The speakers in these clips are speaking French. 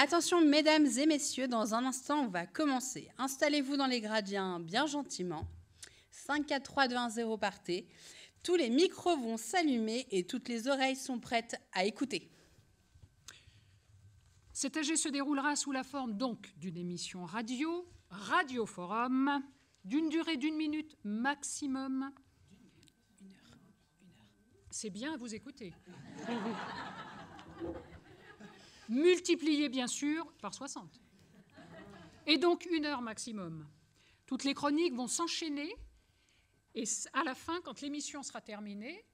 Attention, mesdames et messieurs, dans un instant, on va commencer. Installez-vous dans les gradients bien gentiment. 5, 4, 3, 2, 1, 0, partez. Tous les micros vont s'allumer et toutes les oreilles sont prêtes à écouter. Cet AG se déroulera sous la forme donc d'une émission radio, Radioforum, d'une durée d'1 minute maximum. Une heure. C'est bien à vous écouter. Multiplié bien sûr par 60. Et donc 1 heure maximum. Toutes les chroniques vont s'enchaîner et à la fin, quand l'émission sera terminée,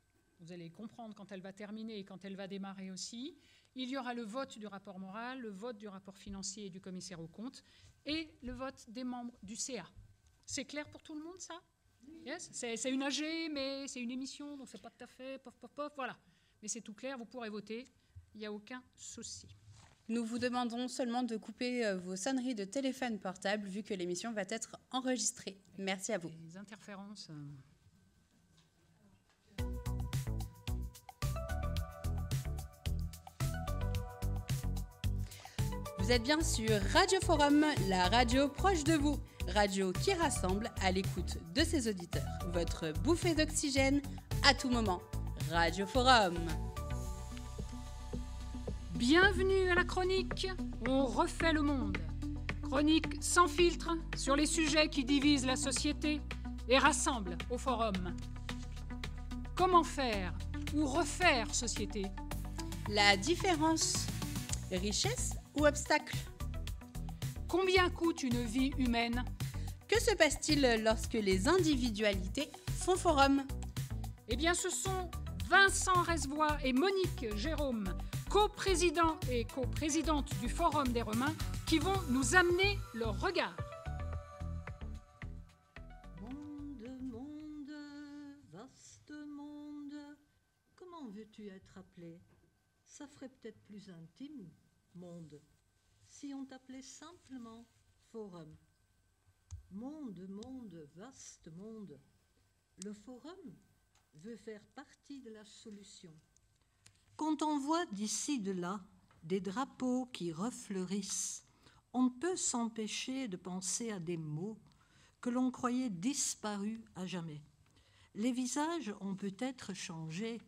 vous allez comprendre quand elle va terminer et quand elle va démarrer aussi, il y aura le vote du rapport moral, le vote du rapport financier et du commissaire aux comptes et le vote des membres du CA. C'est clair pour tout le monde, ça? Yes, c'est une AG, mais c'est une émission, donc c'est pas tout à fait, pof, pof, pof, voilà. Mais c'est tout clair, vous pourrez voter, il n'y a aucun souci. Nous vous demandons seulement de couper vos sonneries de téléphone portable vu que l'émission va être enregistrée. Merci à vous. Les interférences... Vous êtes bien sur Radioforum, la radio proche de vous. Radio qui rassemble à l'écoute de ses auditeurs. Votre bouffée d'oxygène à tout moment. Radioforum. Bienvenue à la chronique On refait le monde. Chronique sans filtre sur les sujets qui divisent la société et rassemblent au forum. Comment faire ou refaire société? La différence, richesse ou obstacle? Combien coûte une vie humaine? Que se passe-t-il lorsque les individualités font forum? Eh bien, ce sont Vincent Resvois et Monique Jérôme, co-présidents et co-présidentes du Forum des Romains, qui vont nous amener leur regard. Monde, monde, vaste monde, comment veux-tu être appelé? Ça ferait peut-être plus intime, monde, si on t'appelait simplement forum. Monde, monde, vaste monde. Le forum veut faire partie de la solution. Quand on voit d'ici de là des drapeaux qui refleurissent, on ne peut s'empêcher de penser à des mots que l'on croyait disparus à jamais. Les visages ont peut-être changé,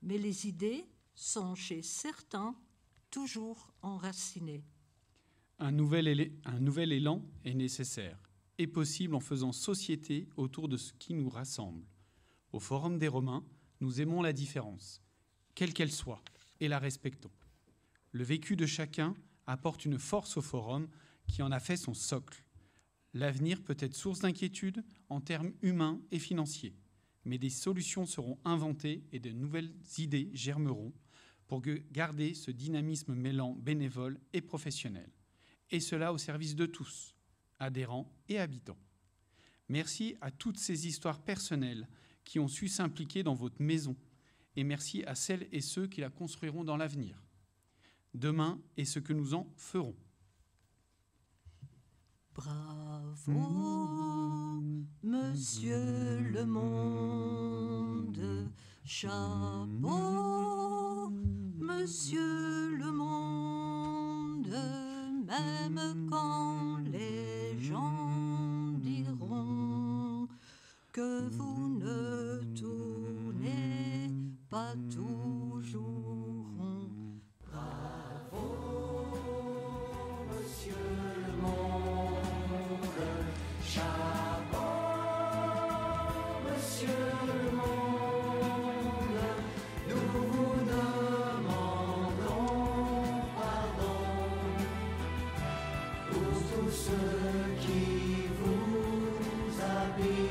mais les idées sont chez certains toujours enracinées. Un nouvel élan est nécessaire et possible en faisant société autour de ce qui nous rassemble. Au Forum des Romains, nous aimons la différence, quelle qu'elle soit, et la respectons. Le vécu de chacun apporte une force au Forum qui en a fait son socle. L'avenir peut être source d'inquiétude en termes humains et financiers, mais des solutions seront inventées et de nouvelles idées germeront pour garder ce dynamisme mêlant bénévole et professionnel, et cela au service de tous, adhérents et habitants. Merci à toutes ces histoires personnelles qui ont su s'impliquer dans votre maison, et merci à celles et ceux qui la construiront dans l'avenir. Demain est ce que nous en ferons. Bravo, monsieur le monde, chapeau, monsieur le monde, même quand les gens diront que vous ne tournez pas toujours rond. Bravo, monsieur le monde, chapeau, monsieur le monde, nous vous demandons pardon pour tous ceux qui vous abîmeront.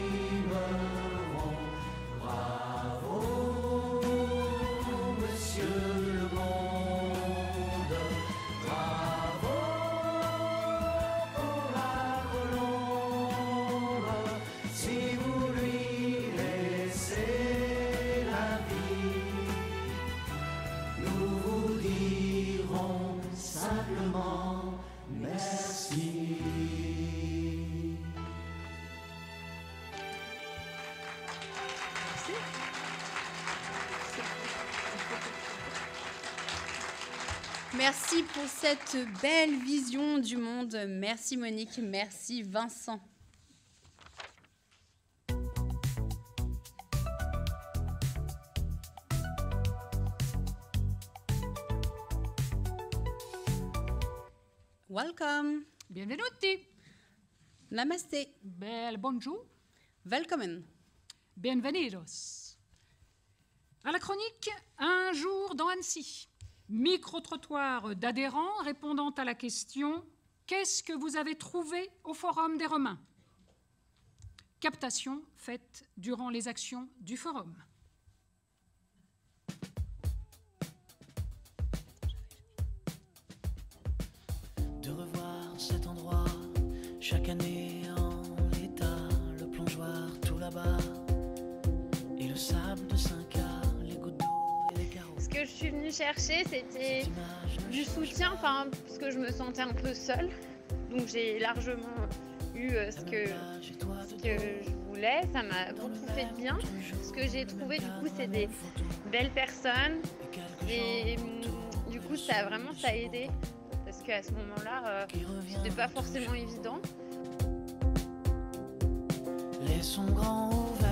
Bravo, monsieur le monde, bravo pour la colombe, si vous lui laissez la vie, nous vous dirons simplement merci. Merci pour cette belle vision du monde. Merci Monique, merci Vincent. Welcome. Benvenuti. Namaste. Bel bonjour. Welcome. Bienvenidos. À la chronique, un jour dans Annecy. Micro-trottoir d'adhérents répondant à la question « Qu'est-ce que vous avez trouvé au Forum des Romains ?» Captation faite durant les actions du Forum. De revoir cet endroit, chaque année en l'état, le plongeoir tout là-bas, et le sable de 5 quarts, les gouttes d'eau et les carreaux. Ce que je suis venue chercher, c'était du soutien, parce que je me sentais un peu seule. Donc j'ai largement eu ce que je voulais. Ça m'a beaucoup fait de bien. Ce que j'ai trouvé, du coup, c'est des belles personnes. Et du coup, ça a aidé. Parce qu'à ce moment-là, c'était pas forcément évident. Laissons grand ouvert.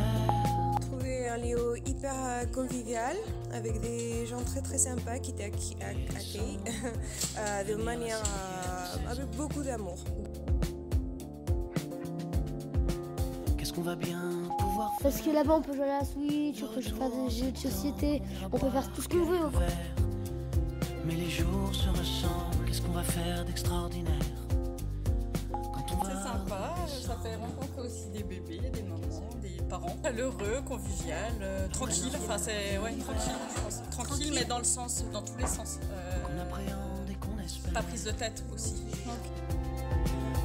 Trouvé un lieu hyper convivial avec des gens très très sympas qui t'accueillent de manière avec beaucoup d'amour. Qu'est-ce qu'on va bien pouvoir faire? Parce que là-bas on peut jouer à la Switch, on peut faire des jeux de société, on peut faire tout ce qu'on veut. Mais les jours se ressemblent, qu'est-ce qu'on va faire d'extraordinaire? C'est sympa, ça fait rencontrer aussi des bébés, des mamans, des parents. Heureux, convivial, tranquille, enfin c'est tranquille, je pense. Tranquille mais dans le sens, dans tous les sens. Qu'on appréhende et qu'on espère. Pas prise de tête aussi.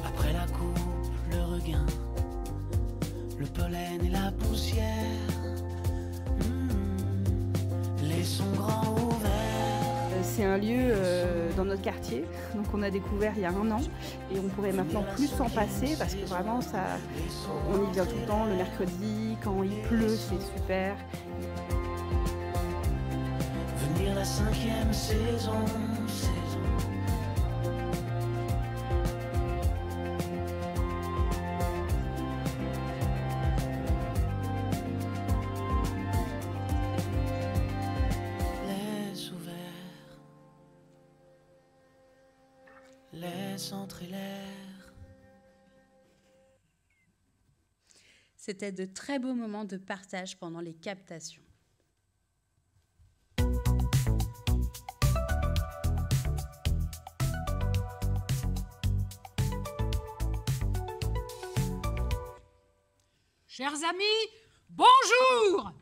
Après la coupe, le regain, le pollen et la poussière. Laissons grand ouvert. C'est un lieu dans notre quartier, donc on a découvert il y a 1 an et on pourrait maintenant plus s'en passer parce que vraiment on y vient tout le temps le mercredi, quand il pleut c'est super. Venir la 5e saison. Laisse entrer l'air. C'était de très beaux moments de partage pendant les captations. Chers amis, bonjour.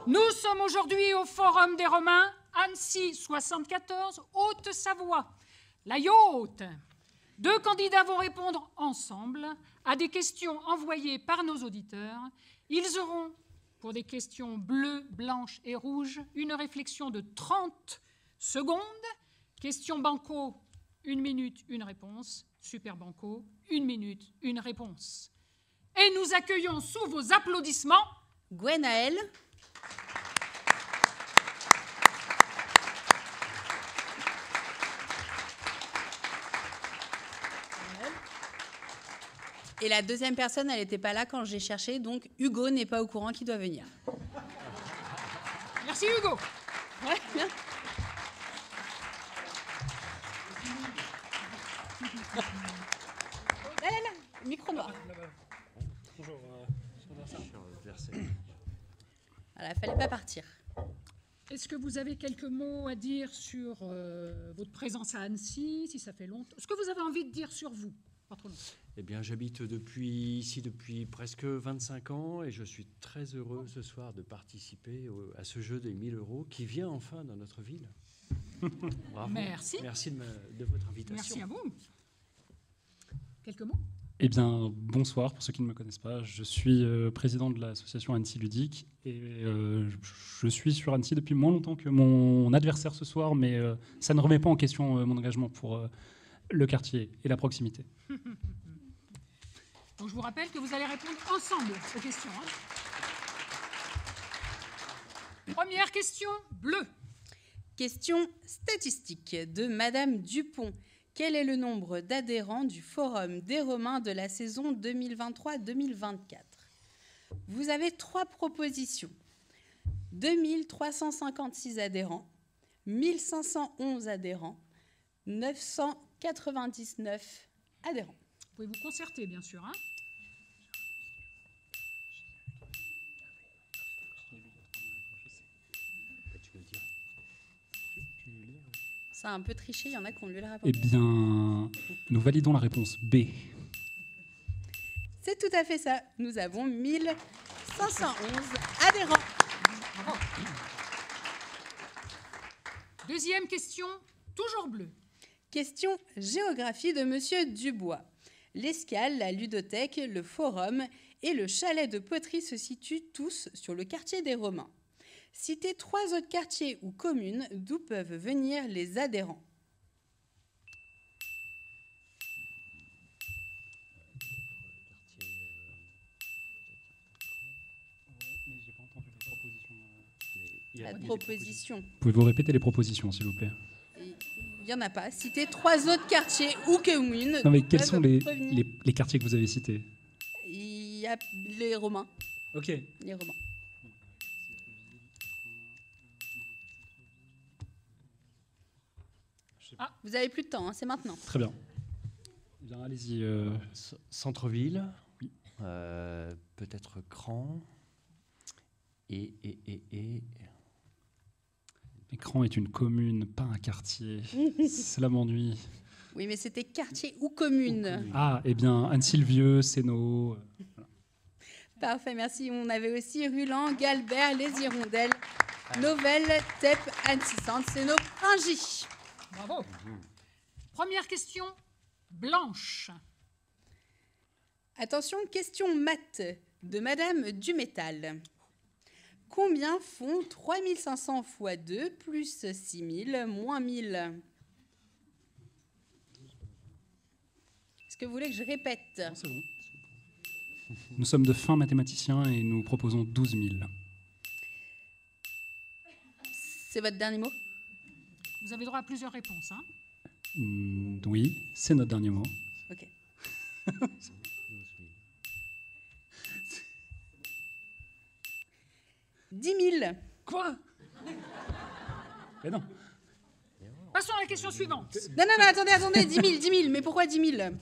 Nous sommes aujourd'hui au Forum des Romains, Annecy 74, Haute-Savoie. La Yaute. 2 candidats vont répondre ensemble à des questions envoyées par nos auditeurs. Ils auront, pour des questions bleues, blanches et rouges, une réflexion de 30 secondes. Question banco, 1 minute, une réponse. Super banco, 1 minute, une réponse. Et nous accueillons sous vos applaudissements Gwenaëlle. Et la deuxième personne, elle n'était pas là quand j'ai cherché, donc Hugo n'est pas au courant qu'il doit venir. Merci Hugo. Ouais, bien. Là, micro noir. Bonjour, Voilà, fallait pas partir. Est-ce que vous avez quelques mots à dire sur votre présence à Annecy, si ça fait longtemps? Ce que vous avez envie de dire sur vous, votre nom? Eh bien, j'habite ici depuis presque 25 ans et je suis très heureux ce soir de participer à ce jeu des 1000 € qui vient enfin dans notre ville. Bravo. Merci. Merci de votre invitation. Merci à vous. Quelques mots? Eh bien, bonsoir pour ceux qui ne me connaissent pas. Je suis président de l'association Annecy Ludique et je suis sur Annecy depuis moins longtemps que mon adversaire ce soir, mais ça ne remet pas en question mon engagement pour le quartier et la proximité. Donc, je vous rappelle que vous allez répondre ensemble aux questions. Première question, bleue. Question statistique de Madame Dupont. Quel est le nombre d'adhérents du Forum des Romains de la saison 2023-2024 ? Vous avez 3 propositions. 2356 adhérents, 1511 adhérents, 999 adhérents. Vous pouvez vous concerter, bien sûr. Hein. Ça a un peu triché, il y en a qui ont lu la réponse. Eh bien, nous validons la réponse B. C'est tout à fait ça. Nous avons 1511 adhérents. Bravo. Deuxième question, toujours bleue. Question géographie de Monsieur Dubois. L'Escale, la ludothèque, le forum et le chalet de poterie se situent tous sur le quartier des Romains. Citez 3 autres quartiers ou communes d'où peuvent venir les adhérents. La proposition. Pouvez-vous répéter les propositions, s'il vous plaît? Il n'y en a pas. Citez 3 autres quartiers ou communes. Non, mais d'où quels peuvent sont revenir. les quartiers que vous avez cités? Il y a les Romains. Ok. Les Romains. Ah, vous avez plus de temps, hein, c'est maintenant. Très bien. Eh bien, allez-y. Centre-ville, oui. Peut-être Cran. Et... Écran est une commune, pas un quartier. Cela m'ennuie. Oui, mais c'était quartier ou commune. Ah, eh bien, Anne-Sylvieux, Sénaux. Voilà. Parfait, merci. On avait aussi Ruland, Galbert, Les Hirondelles, Novelle, Tep, Anne-Sissante, Sénaux, Pringy. Bravo. Première question, blanche. Attention, question maths de Madame Dumétal. Combien font 3500 x 2 plus 6000 moins 1000 ? Est-ce que vous voulez que je répète ? Non, c'est bon. Nous sommes de fins mathématiciens et nous proposons 12 000. C'est votre dernier mot ? Vous avez droit à plusieurs réponses. Hein. Oui, c'est notre dernier mot. Ok. 10 000. Quoi ? Mais non. Passons à la question suivante. Non, attendez, 10 000. Mais pourquoi 10 000 ?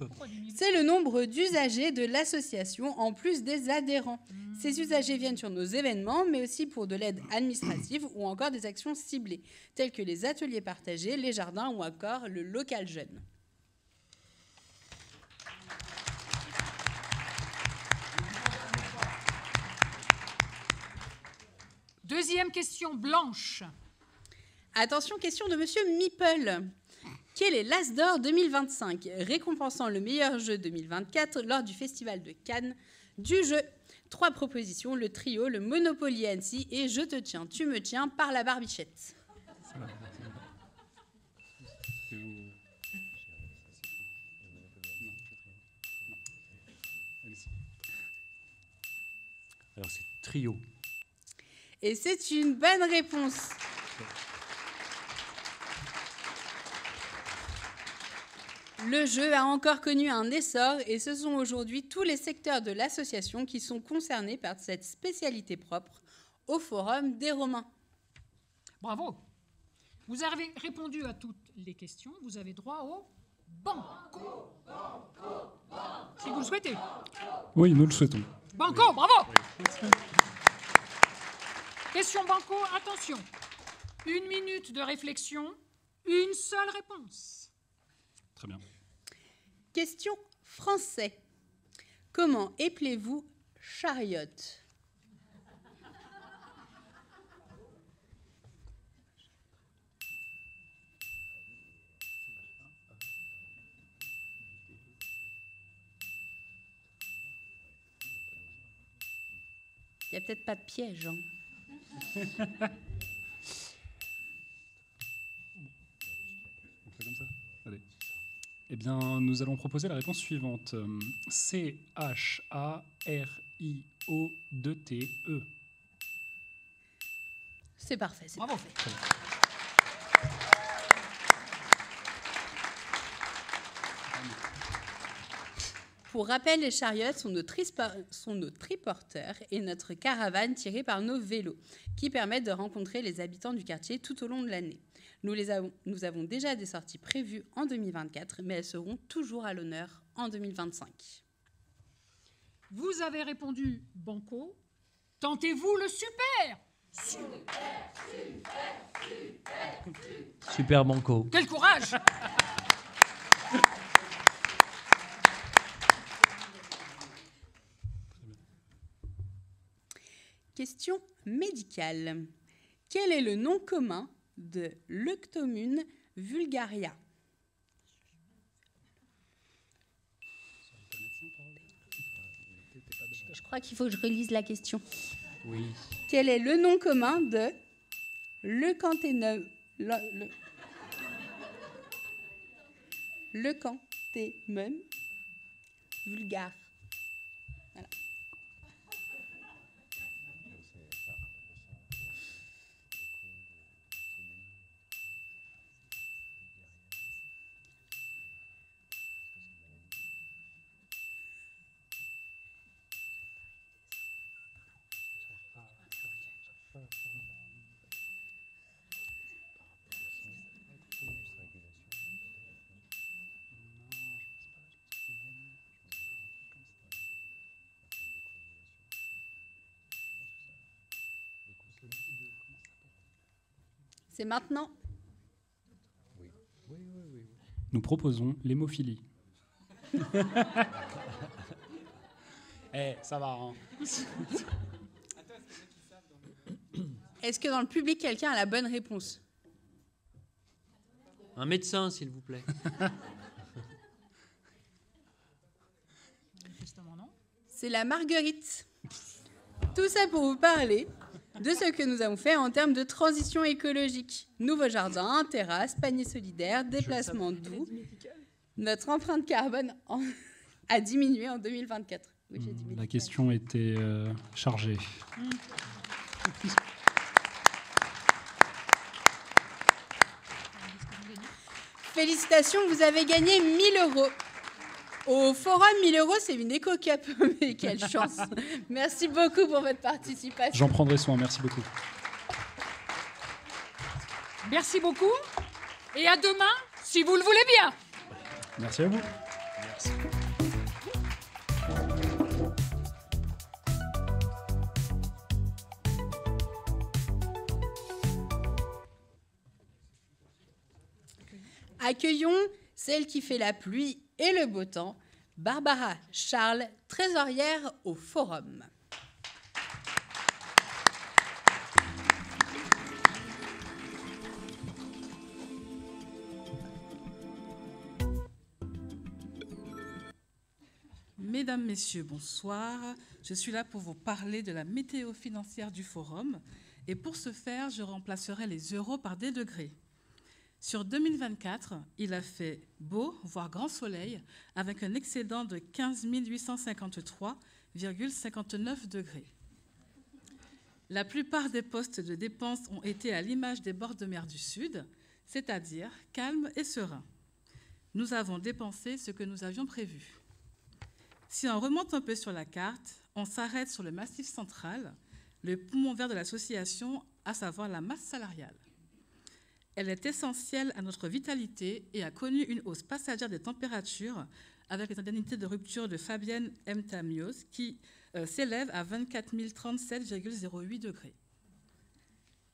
C'est le nombre d'usagers de l'association en plus des adhérents. Ces usagers viennent sur nos événements, mais aussi pour de l'aide administrative ou encore des actions ciblées, telles que les ateliers partagés, les jardins ou encore le local jeune. Deuxième question blanche. Attention, question de Monsieur Meeple. Quel est l'As d'or 2025, récompensant le meilleur jeu 2024 lors du Festival de Cannes du jeu ? 3 propositions, le trio, le Monopoly Annecy et Je te tiens, tu me tiens par la barbichette. Alors c'est trio. Et c'est une bonne réponse. Le jeu a encore connu un essor et ce sont aujourd'hui tous les secteurs de l'association qui sont concernés par cette spécialité propre au Forum des Romains. Bravo. Vous avez répondu à toutes les questions. Vous avez droit au banco. Si vous le souhaitez. Oui, nous le souhaitons. Banco, bravo. Question banco, attention. 1 minute de réflexion, une seule réponse. Très bien. Question français. Comment appelez-vous chariote ? Il n'y a peut-être pas de piège, hein. On fait comme ça ? Allez. Eh bien, nous allons proposer la réponse suivante. C-H-A-R-I-O-2-T-E. C'est parfait, c'est bravo. parfait. Pour rappel, les chariots sont nos triporteurs et notre caravane tirée par nos vélos, qui permettent de rencontrer les habitants du quartier tout au long de l'année. Nous avons déjà des sorties prévues en 2024, mais elles seront toujours à l'honneur en 2025. Vous avez répondu banco. Tentez-vous le super. Super banco. Quel courage! Question médicale. Quel est le nom commun de l'Euctomune vulgaria? Je crois qu'il faut que je relise la question. Oui. Quel est le nom commun de Leucanthemum vulgare? Voilà. C'est maintenant. Nous proposons l'hémophilie. Ça va. Hein. Est-ce que dans le public, quelqu'un a la bonne réponse? Un médecin, s'il vous plaît. C'est la marguerite. Tout ça pour vous parler de ce que nous avons fait en termes de transition écologique. Nouveau jardin, terrasse, panier solidaire, déplacement doux. Notre empreinte carbone a diminué en 2024. Oui, j'ai dit la question était chargée. Félicitations, vous avez gagné 1 000 €. Au forum, 1 000 €, c'est une éco-cup. Mais quelle chance. Merci beaucoup pour votre participation. J'en prendrai soin, merci beaucoup. Merci beaucoup. Et à demain, si vous le voulez bien. Merci à vous. Merci. Accueillons celle qui fait la pluie et le beau temps, Barbara Charles, trésorière au Forum. Mesdames, Messieurs, bonsoir. Je suis là pour vous parler de la météo financière du Forum. Et pour ce faire, je remplacerai les euros par des degrés. Sur 2024, il a fait beau, voire grand soleil, avec un excédent de 15 853,59 degrés. La plupart des postes de dépenses ont été à l'image des bords de mer du Sud, c'est-à-dire calme et serein. Nous avons dépensé ce que nous avions prévu. Si on remonte un peu sur la carte, on s'arrête sur le Massif central, le poumon vert de l'association, à savoir la masse salariale. Elle est essentielle à notre vitalité et a connu une hausse passagère des températures avec les indemnités de rupture de Fabienne M. Tamios qui s'élèvent à 24 037,08 degrés.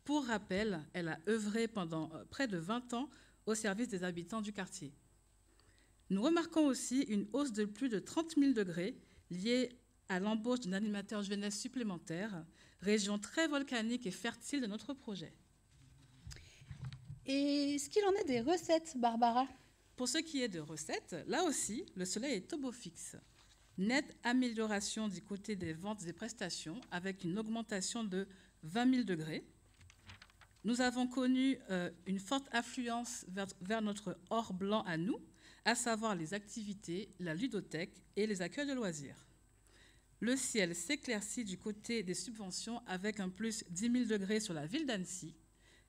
Pour rappel, elle a œuvré pendant près de 20 ans au service des habitants du quartier. Nous remarquons aussi une hausse de plus de 30 000 degrés liée à l'embauche d'un animateur jeunesse supplémentaire, région très volcanique et fertile de notre projet. Et est-ce qu'il en est des recettes, Barbara? Pour ce qui est de recettes, là aussi, le soleil est au beau fixe. Nette amélioration du côté des ventes et prestations avec une augmentation de 20 000 degrés. Nous avons connu une forte affluence vers notre or blanc à nous, à savoir les activités, la ludothèque et les accueils de loisirs. Le ciel s'éclaircit du côté des subventions avec un plus 10 000 degrés sur la ville d'Annecy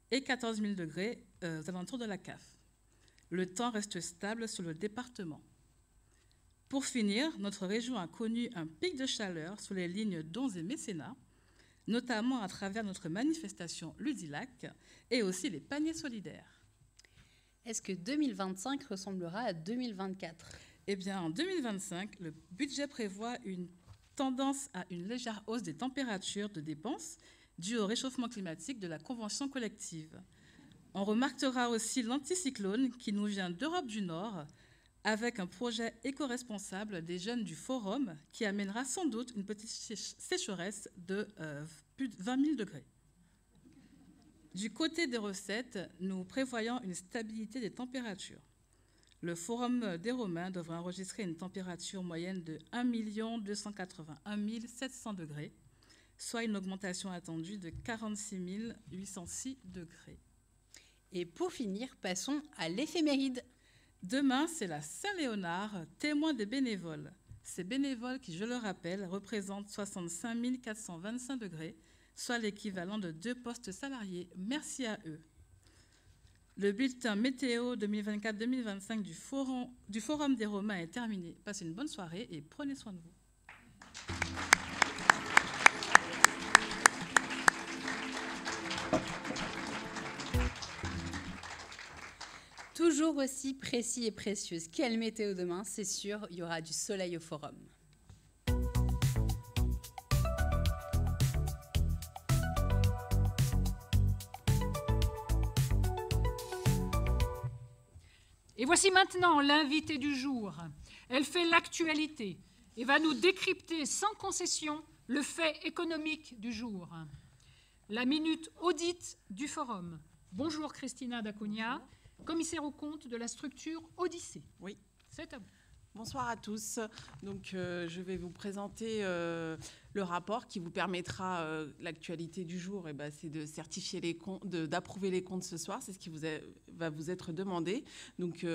et 14 000 degrés aux alentours de la CAF. Le temps reste stable sur le département. Pour finir, notre région a connu un pic de chaleur sur les lignes dons et mécénat, notamment à travers notre manifestation Ludilac et aussi les paniers solidaires. Est-ce que 2025 ressemblera à 2024 ? Eh bien, en 2025, le budget prévoit une tendance à une légère hausse des températures de dépenses dues au réchauffement climatique de la Convention collective. On remarquera aussi l'anticyclone qui nous vient d'Europe du Nord avec un projet éco-responsable des jeunes du Forum qui amènera sans doute une petite sécheresse de plus de 20 000 degrés. Du côté des recettes, nous prévoyons une stabilité des températures. Le Forum des Romains devrait enregistrer une température moyenne de 1 281 700 degrés, soit une augmentation attendue de 46 806 degrés. Et pour finir, passons à l'éphéméride. Demain, c'est la Saint-Léonard, témoin des bénévoles. Ces bénévoles qui, je le rappelle, représentent 65 425 degrés, soit l'équivalent de 2 postes salariés. Merci à eux. Le bulletin météo 2024-2025 du Forum des Romains est terminé. Passez une bonne soirée et prenez soin de vous. Toujours aussi précis et précieuse. Quelle météo demain, c'est sûr, il y aura du soleil au Forum. Et voici maintenant l'invitée du jour. Elle fait l'actualité et va nous décrypter sans concession le fait économique du jour. La minute audit du Forum. Bonjour Christina D'Acunha, commissaire aux comptes de la structure Odyssée. Oui. C'est à vous. Bonsoir à tous. Donc, je vais vous présenter le rapport qui vous permettra, l'actualité du jour, c'est de certifier les comptes, d'approuver les comptes ce soir. C'est ce qui va vous être demandé. Donc,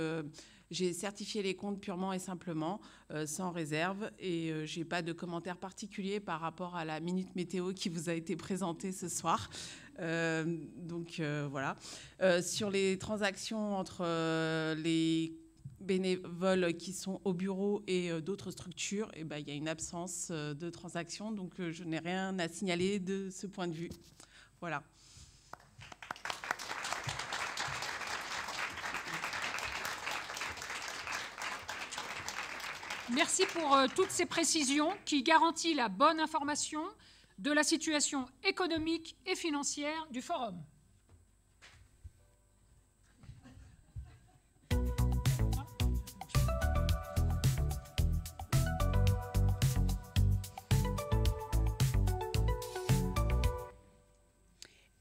j'ai certifié les comptes purement et simplement, sans réserve, et je n'ai pas de commentaire particulier par rapport à la minute météo qui vous a été présentée ce soir. Voilà. Sur les transactions entre les bénévoles qui sont au bureau et d'autres structures, il y a une absence de transactions, donc je n'ai rien à signaler de ce point de vue. Voilà. Merci pour toutes ces précisions qui garantissent la bonne information de la situation économique et financière du Forum.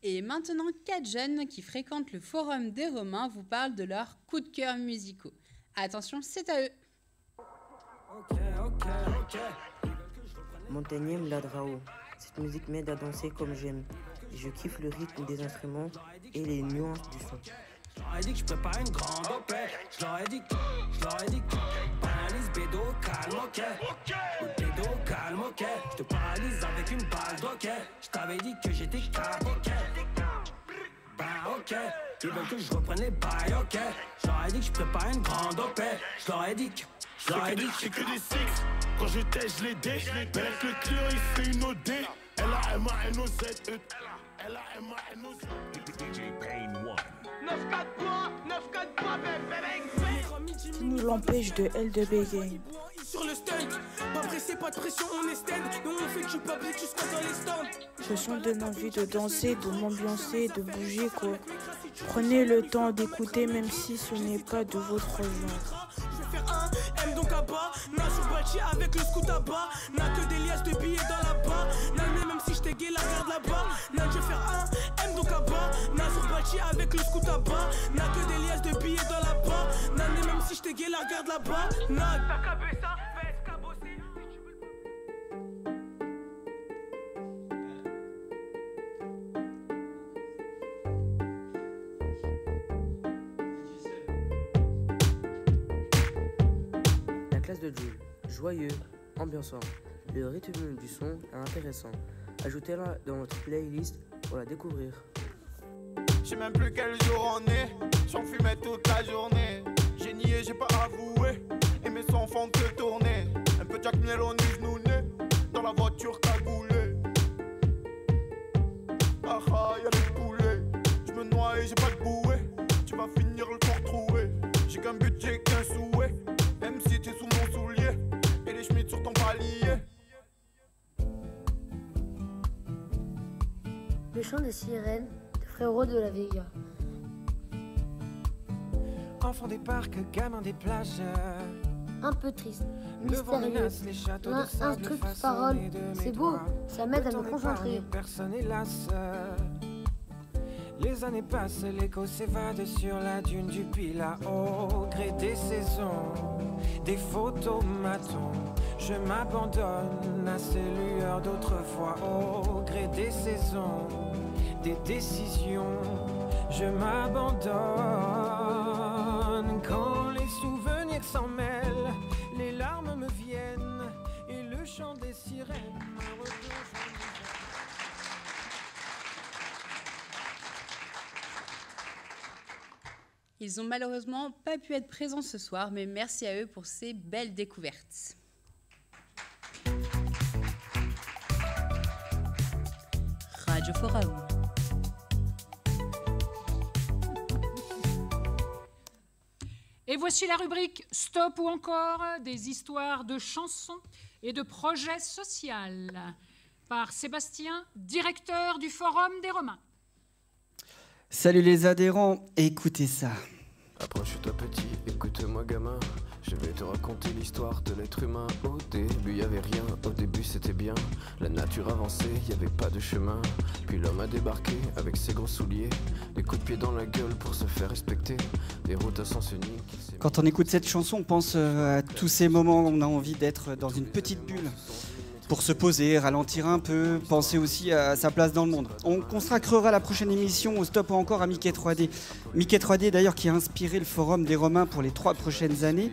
Et maintenant, 4 jeunes qui fréquentent le Forum des Romains vous parlent de leurs coups de cœur musicaux. Attention, c'est à eux. Montagnier Mladrao. Cette musique m'aide à danser comme j'aime. Je kiffe le rythme des instruments et les nuances du son. Je leur ai dit que je prépare une grande opère. Je leur ai dit, paralyse bédo, calme, ok. Bédo, calme, ok. Je te paralyse avec une balle d'ok. Je t'avais dit que j'étais cap, ok. Ben ok, ils veulent que je reprenne les bails, ok. Je leur ai dit que je prépare une grande opère. Je leur ai dit que c'est que des six. Quand je tèche je les dé. Mais avec le client il fait une OD. L-A-M-A-N-O-Z-E. L-A-M-A-N-O-Z. DJ Pain 1. 9-4-3, bébé. Qui nous l'empêche de L2B Gang. Sur le stunt, pas pressé, pas de pression, on est stand. Nous on fait du public jusqu'à dans les stands. Ce son donne envie de danser, de m'ambiancer, de bouger quoi. Prenez le temps d'écouter même si ce n'est pas de votre genre. Je vais faire un M donc à bas. N'a sur Bachi avec le scout à bas. N'a que des liasses de billets dans la bas. N'a même si je t'ai gay la garde là-bas. N'a je vais faire un M donc à bas. N'a sur Bachi avec le scout à bas. N'a que des liasses de billets dans la bas. N'a même si je t'ai gay la garde là-bas. N'a t'as qu'à baisser ça, fais qu'à bosser. De Jules, joyeux, ambiançant. Le rythme du son est intéressant. Ajoutez-la dans votre playlist pour la découvrir. Je sais même plus quel jour on est. J'en fumais toute la journée. J'ai nié, j'ai pas avoué. Et mes sons font que tourner. Jacques Miel en Nounet, dans la voiture cagoulée. Ah ah, y'a les poulets. Je me noie et j'ai pas de bouée. Tu vas finir le corps troué. J'ai qu'un budget, qu'un souhait. Même si t'es sous mon soulier. Et les schmitts sur ton palier. Le chant des sirènes de Frérot de la Vega. Enfants des parcs, gamins des plages. Un peu triste, Le vent mystérieux. menace les châteaux de Un sable truc façonnés parole, de c'est mes beau, doigts. ça m'aide à Le me temps concentrer. d'épargne, personne hélas. Les années passent, l'écho s'évade sur la dune du Pilat. Au gré des saisons, des photomatons, je m'abandonne à ces lueurs d'autrefois. Au gré des saisons, des décisions, je m'abandonne. Quand les souvenirs s'en mêlent, les larmes me viennent et le chant des sirènes me replonge. Ils ont malheureusement pas pu être présents ce soir, mais merci à eux pour ces belles découvertes. Radio Forum. Et voici la rubrique Stop ou encore, des histoires de chansons et de projets sociaux par Sébastien, directeur du Forum des Romains. Salut les adhérents, écoutez ça. Approche-toi petit, écoute-moi gamin. Je vais te raconter l'histoire de l'être humain. Au début y avait rien, au début c'était bien. La nature avançait, y avait pas de chemin. Puis l'homme a débarqué avec ses gros souliers. Des coups de pied dans la gueule pour se faire respecter. Des routes à sens unique. Quand on écoute cette chanson, on pense à tous ces moments où on a envie d'être dans une petite bulle. Pour se poser, ralentir un peu, penser aussi à sa place dans le monde. On consacrera la prochaine émission au Stop ou encore à Mickey 3D. Mickey 3D d'ailleurs qui a inspiré le Forum des Romains pour les 3 prochaines années.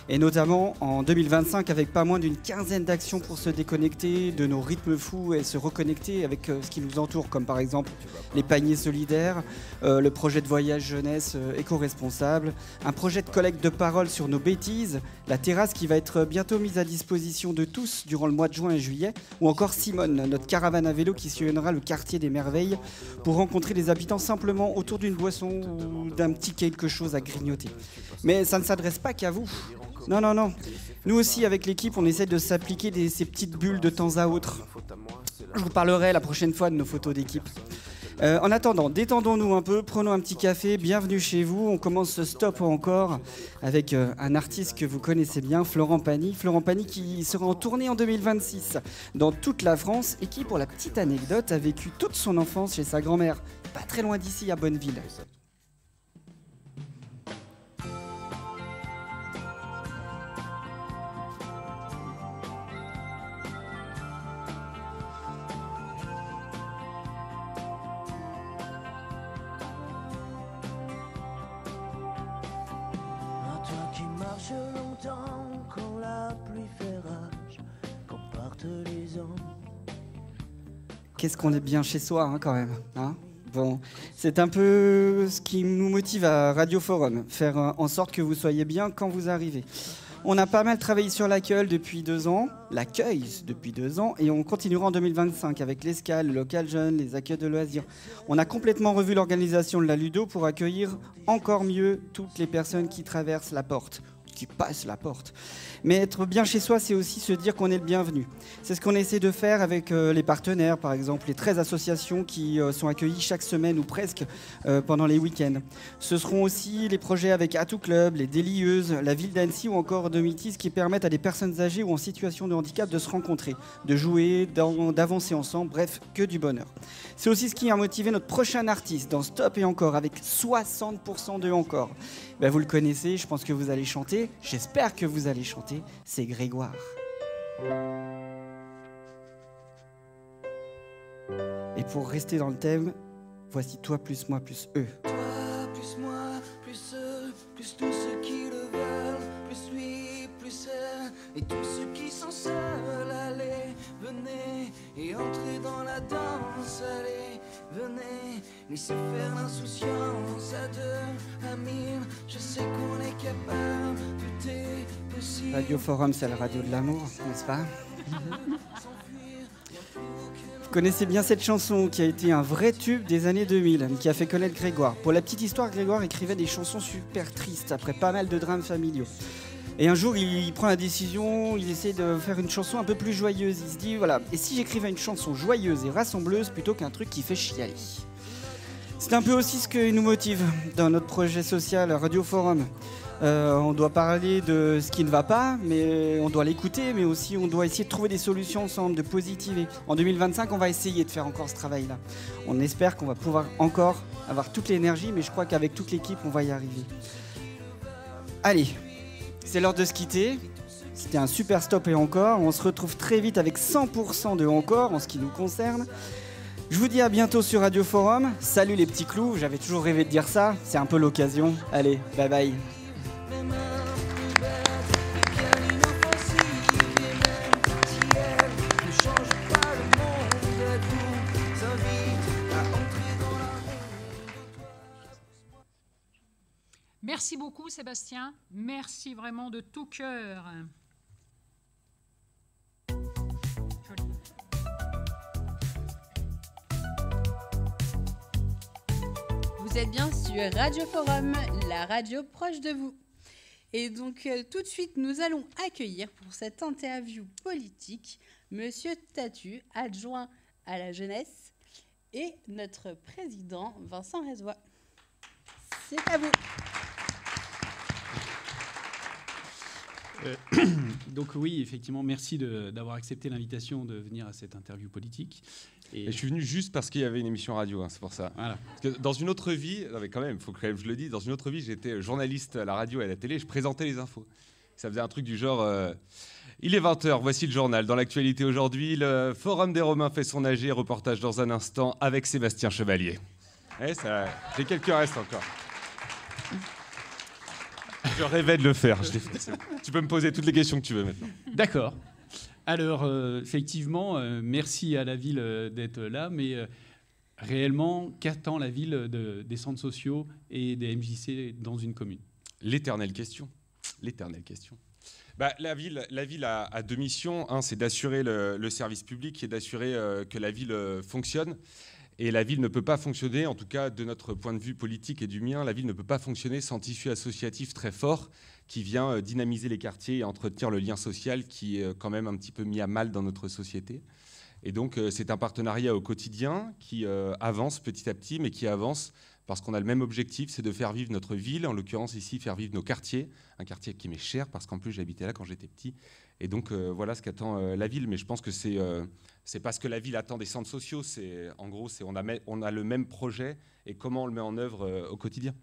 Et notamment en 2025 avec pas moins d'une quinzaine d'actions pour se déconnecter de nos rythmes fous et se reconnecter avec ce qui nous entoure, comme par exemple les paniers solidaires, le projet de voyage jeunesse éco-responsable, un projet de collecte de paroles sur nos bêtises, la terrasse qui va être bientôt mise à disposition de tous durant le mois de juin et juillet, ou encore Simone, notre caravane à vélo qui sillonnera le quartier des merveilles pour rencontrer les habitants simplement autour d'une boisson ou d'un petit quelque chose à grignoter. Mais ça ne s'adresse pas qu'à vous. Non, non, non. Nous aussi, avec l'équipe, on essaie de s'appliquer ces petites bulles de temps à autre. Je vous parlerai la prochaine fois de nos photos d'équipe. En attendant, détendons-nous un peu, prenons un petit café, bienvenue chez vous. On commence ce Stop encore avec un artiste que vous connaissez bien, Florent Pagny. Florent Pagny qui sera en tournée en 2026 dans toute la France et qui, pour la petite anecdote, a vécu toute son enfance chez sa grand-mère, pas très loin d'ici, à Bonneville. Longtemps quand la pluie fait rage, quand partent les ans. Qu'est-ce qu'on est bien chez soi, hein, quand même, hein. Bon, c'est un peu ce qui nous motive à Radio Forum, faire en sorte que vous soyez bien quand vous arrivez. On a pas mal travaillé sur l'accueil depuis 2 ans, et on continuera en 2025 avec l'escale, le local jeune, les accueils de loisirs. On a complètement revu l'organisation de la Ludo pour accueillir encore mieux toutes les personnes qui traversent la porte. Qui passe la porte. Mais être bien chez soi, c'est aussi se dire qu'on est le bienvenu. C'est ce qu'on essaie de faire avec les partenaires, par exemple, les 13 associations qui sont accueillies chaque semaine ou presque pendant les week-ends. Ce seront aussi les projets avec Atout Club, les Délieuses, la ville d'Annecy ou encore de Métis qui permettent à des personnes âgées ou en situation de handicap de se rencontrer, de jouer, d'avancer ensemble, bref, que du bonheur. C'est aussi ce qui a motivé notre prochain artiste dans Stop et encore, avec 60% de encore. Ben, vous le connaissez, je pense que vous allez chanter, j'espère que vous allez chanter, c'est Grégoire. Et pour rester dans le thème, voici toi plus moi plus eux. Toi plus moi plus eux, plus tous ceux qui le veulent, plus lui plus elle, et tous ceux qui sont seuls. Allez, venez et entrez dans la danse. Allez, venez, laissez faire l'insouciance à 2, à 1000. Je sais qu'on est capable, tout est possible. Radio Forum, c'est la radio de l'amour, n'est-ce pas? Vous connaissez bien cette chanson qui a été un vrai tube des années 2000, qui a fait connaître Grégoire. Pour la petite histoire, Grégoire écrivait des chansons super tristes après pas mal de drames familiaux. Et un jour, il prend la décision, il essaie de faire une chanson un peu plus joyeuse. Il se dit, voilà, et si j'écrivais une chanson joyeuse et rassembleuse plutôt qu'un truc qui fait chialer? C'est un peu aussi ce qui nous motive dans notre projet social Radio Forum. On doit parler de ce qui ne va pas, mais on doit l'écouter, mais aussi on doit essayer de trouver des solutions ensemble, de positiver. En 2025, on va essayer de faire encore ce travail-là. On espère qu'on va pouvoir encore avoir toute l'énergie, mais je crois qu'avec toute l'équipe, on va y arriver. Allez, c'est l'heure de se quitter. C'était un super stop et encore. On se retrouve très vite avec 100% de encore en ce qui nous concerne. Je vous dis à bientôt sur Radio Forum. Salut les petits clous, j'avais toujours rêvé de dire ça, c'est un peu l'occasion. Allez, bye bye. Merci beaucoup Sébastien, merci vraiment de tout cœur. Vous êtes bien sur Radio Forum, la radio proche de vous. Et donc tout de suite, nous allons accueillir pour cette interview politique Monsieur Tatu, adjoint à la jeunesse, et notre président Vincent Rezois. C'est à vous. Donc oui, effectivement, merci d'avoir accepté l'invitation de venir à cette interview politique. Et je suis venu juste parce qu'il y avait une émission radio, hein, c'est pour ça. Voilà. Parce que dans une autre vie, non mais quand même, il faut que je le dise, dans une autre vie, j'étais journaliste à la radio et à la télé, je présentais les infos. Ça faisait un truc du genre, il est 20h, voici le journal. Dans l'actualité aujourd'hui, le Forum des Romains fait son AG, reportage dans un instant avec Sébastien Chevalier. J'ai quelques restes encore. Je rêvais de le faire. Tu peux me poser toutes les questions que tu veux maintenant. D'accord. Alors, effectivement, merci à la ville d'être là, mais réellement, qu'attend la ville des centres sociaux et des MJC dans une commune? L'éternelle question. L'éternelle question. Bah, la ville a deux missions. Un, c'est d'assurer le service public et d'assurer que la ville fonctionne. Et la ville ne peut pas fonctionner, en tout cas de notre point de vue politique et du mien, la ville ne peut pas fonctionner sans tissu associatif très fort qui vient dynamiser les quartiers et entretenir le lien social qui est quand même un petit peu mis à mal dans notre société. Et donc c'est un partenariat au quotidien qui avance petit à petit, mais qui avance parce qu'on a le même objectif, c'est de faire vivre notre ville, en l'occurrence ici, faire vivre nos quartiers, un quartier qui m'est cher parce qu'en plus j'habitais là quand j'étais petit. Et donc voilà ce qu'attend la ville, mais je pense que c'est pas ce que la ville attend des centres sociaux, en gros on a le même projet et comment on le met en œuvre au quotidien.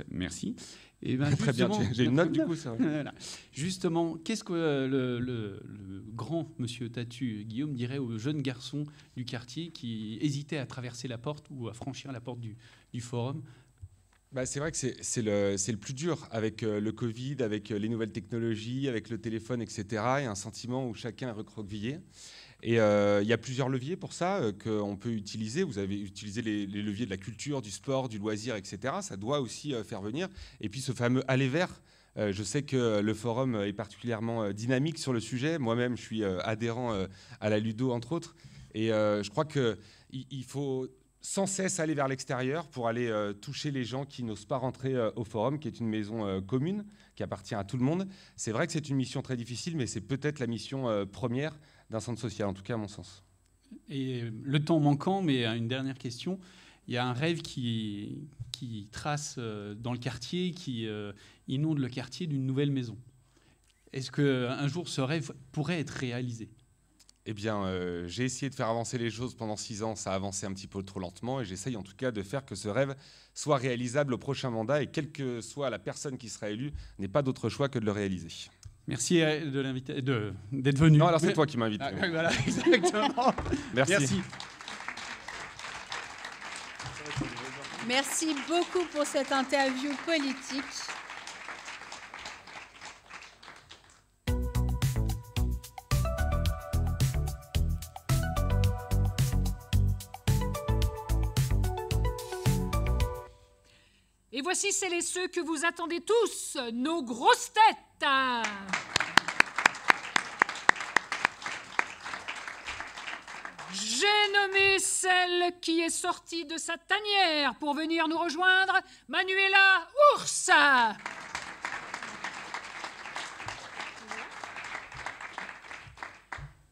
Merci. Et ben très bien, j'ai une note du coup. Ça, voilà. Justement, qu'est-ce que le grand monsieur Tatu, Guillaume, dirait aux jeunes garçons du quartier qui hésitaient à traverser la porte ou à franchir la porte du forum? Bah, c'est vrai que c'est le plus dur avec le Covid, avec les nouvelles technologies, avec le téléphone, etc. Il y a un sentiment où chacun est recroquevillé. Et il y a plusieurs leviers pour ça qu'on peut utiliser. Vous avez utilisé les leviers de la culture, du sport, du loisir, etc. Ça doit aussi faire venir. Et puis ce fameux aller vers. Je sais que le forum est particulièrement dynamique sur le sujet. Moi-même, je suis adhérent à la Ludo, entre autres. Et je crois qu'il faut sans cesse aller vers l'extérieur pour aller toucher les gens qui n'osent pas rentrer au forum, qui est une maison commune, qui appartient à tout le monde. C'est vrai que c'est une mission très difficile, mais c'est peut-être la mission première d'un centre social, en tout cas à mon sens. Et le temps manquant, mais une dernière question. Il y a un rêve qui trace dans le quartier, qui inonde le quartier d'une nouvelle maison. Est-ce qu'un jour ce rêve pourrait être réalisé ? Eh bien, j'ai essayé de faire avancer les choses pendant 6 ans, ça a avancé un petit peu trop lentement, et j'essaye en tout cas de faire que ce rêve soit réalisable au prochain mandat, et quelle que soit la personne qui sera élue, n'ait pas d'autre choix que de le réaliser. Merci d'être venu. Non, alors c'est toi qui m'invites. Voilà, exactement. Merci. Merci beaucoup pour cette interview politique. Et voici celles et ceux que vous attendez tous, nos grosses têtes. J'ai nommé celle qui est sortie de sa tanière pour venir nous rejoindre, Manuela Ours.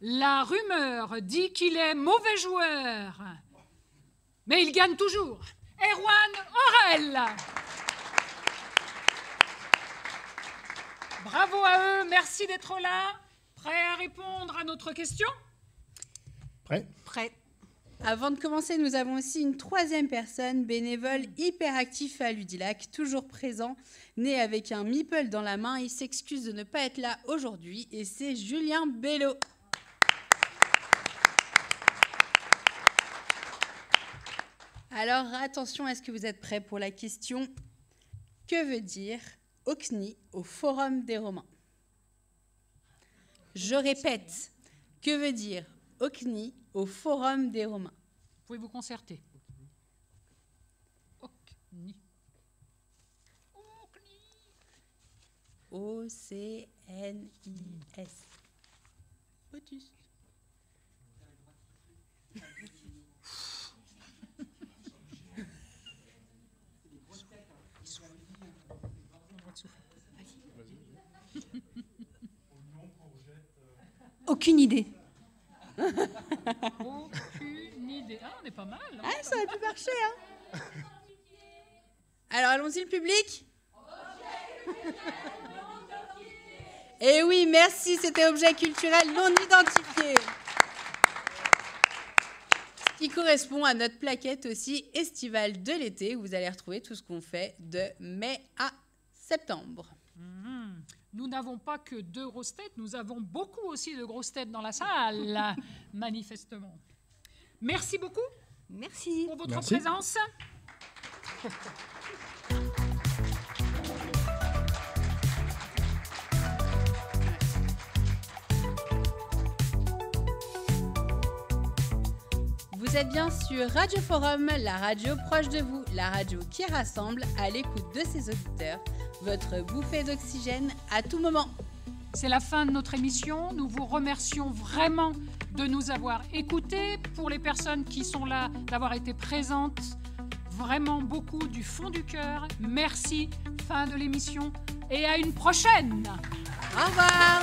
La rumeur dit qu'il est mauvais joueur, mais il gagne toujours. Erwan Aurel. Bravo à eux, merci d'être là. Prêt à répondre à notre question? Prêt. Avant de commencer, nous avons aussi une troisième personne, bénévole hyper actif à Ludilac, toujours présent, né avec un meeple dans la main. Il s'excuse de ne pas être là aujourd'hui et c'est Julien Bello. Alors attention, est-ce que vous êtes prêts pour la question? Que veut dire Ocni au Forum des Romains? Je répète, que veut dire Ocni au Forum des Romains? Vous pouvez vous concerter. Ocni. O-C-N-I-S. Otus. Aucune idée. Aucune idée. Ah, on est pas mal. Hein, ah, ça aurait pu marcher, hein. Alors, allons-y, le public. Eh oui, merci, c'était objet culturel non identifié. Ce qui correspond à notre plaquette aussi estivale de l'été, où vous allez retrouver tout ce qu'on fait de mai à septembre. Nous n'avons pas que 2 grosses têtes, nous avons beaucoup aussi de grosses têtes dans la salle, manifestement. Merci beaucoup. Merci. Pour votre présence. Vous êtes bien sur Radio Forum, la radio proche de vous, la radio qui rassemble à l'écoute de ses auditeurs. Votre bouffée d'oxygène à tout moment. C'est la fin de notre émission. Nous vous remercions vraiment de nous avoir écoutés. Pour les personnes qui sont là, d'avoir été présentes, vraiment beaucoup du fond du cœur. Merci. Fin de l'émission et à une prochaine. Au revoir.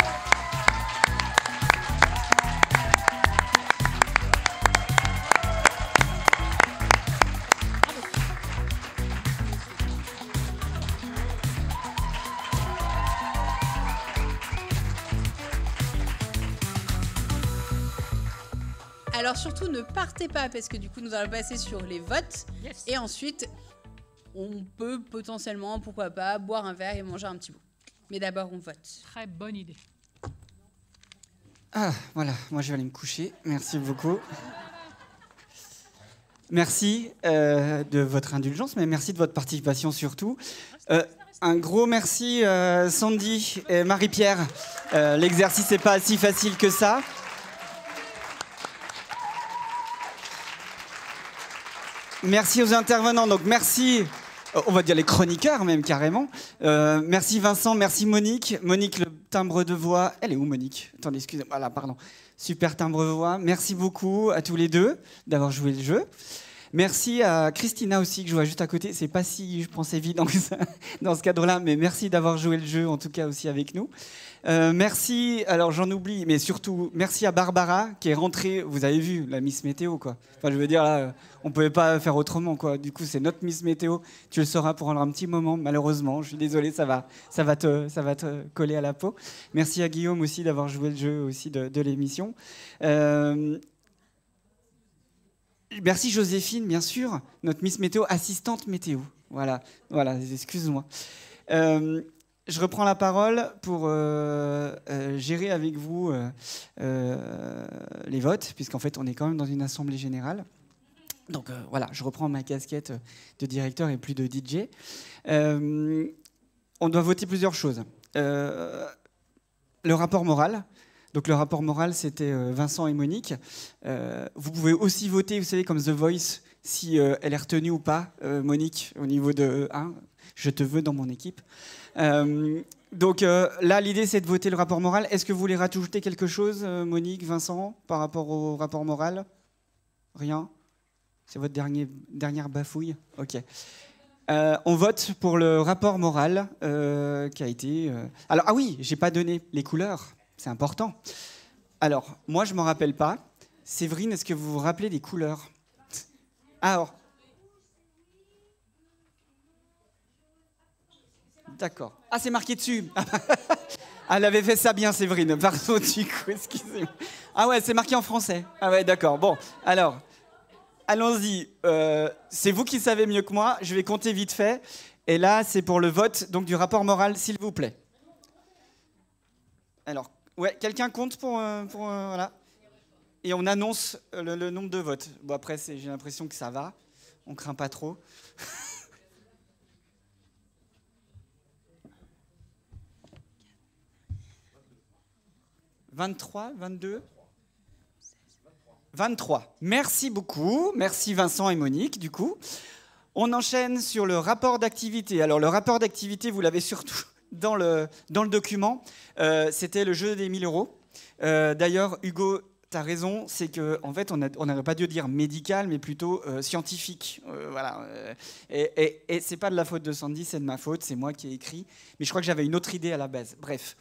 Alors surtout, ne partez pas parce que du coup, nous allons passer sur les votes. Yes. Et ensuite, on peut potentiellement, pourquoi pas, boire un verre et manger un petit bout. Mais d'abord, on vote. Très bonne idée. Ah, voilà, moi je vais aller me coucher. Merci beaucoup. Merci de votre indulgence, mais merci de votre participation surtout. Un gros merci Sandy et Marie-Pierre. L'exercice n'est pas si facile que ça. Merci aux intervenants, donc merci, on va dire les chroniqueurs même carrément. Merci Vincent, merci Monique. Monique, le timbre de voix, elle est où Monique? Attendez, excusez-moi, voilà, pardon. Super timbre de voix, merci beaucoup à tous les deux d'avoir joué le jeu. Merci à Christina aussi, que je vois juste à côté. C'est pas si, je pense, évident que ça, dans ce cadre-là, mais merci d'avoir joué le jeu, en tout cas aussi avec nous. Merci, alors j'en oublie, mais surtout, merci à Barbara, qui est rentrée, vous avez vu, la Miss Météo, quoi. Enfin, je veux dire, là, on pouvait pas faire autrement, quoi. Du coup, c'est notre Miss Météo. Tu le sauras pour un petit moment, malheureusement. Je suis désolé, ça va te coller à la peau. Merci à Guillaume aussi d'avoir joué le jeu aussi de l'émission. Merci Joséphine, bien sûr, notre Miss Météo, assistante météo. Voilà, excuse-moi. Je reprends la parole pour gérer avec vous les votes, puisqu'en fait, on est quand même dans une assemblée générale. Donc voilà, je reprends ma casquette de directeur et plus de DJ. On doit voter plusieurs choses. Le rapport moral. Donc le rapport moral, c'était Vincent et Monique. Vous pouvez aussi voter, vous savez, comme The Voice, si elle est retenue ou pas, Monique, au niveau de 1. Je te veux dans mon équipe. Donc là, l'idée, c'est de voter le rapport moral. Est-ce que vous voulez rajouter quelque chose, Monique, Vincent, par rapport au rapport moral? Rien? C'est votre dernière bafouille? Ok. On vote pour le rapport moral qui a été... Alors, ah oui, j'ai pas donné les couleurs, c'est important. Alors, moi, je m'en rappelle pas. Séverine, est-ce que vous vous rappelez des couleurs? Alors... D'accord. Ah, c'est marqué dessus. Elle avait fait ça bien, Séverine. Pardon, du coup, excusez-moi. Ah ouais, c'est marqué en français. Ah ouais, d'accord. Bon, alors, allons-y. C'est vous qui savez mieux que moi. Je vais compter vite fait. Et là, c'est pour le vote donc, du rapport moral, s'il vous plaît. Alors, ouais, quelqu'un compte pour voilà. Et on annonce le nombre de votes. Bon, après, j'ai l'impression que ça va. On craint pas trop. 23, 22 23. Merci beaucoup. Merci Vincent et Monique, du coup. On enchaîne sur le rapport d'activité. Alors, le rapport d'activité, vous l'avez surtout dans le document. C'était le jeu des 1 000 euros. D'ailleurs, Hugo, tu as raison, c'est qu'en fait, on n'aurait pas dû dire médical, mais plutôt scientifique. Voilà. Et c'est pas de la faute de Sandy, c'est de ma faute, c'est moi qui ai écrit. Mais je crois que j'avais une autre idée à la base. Bref.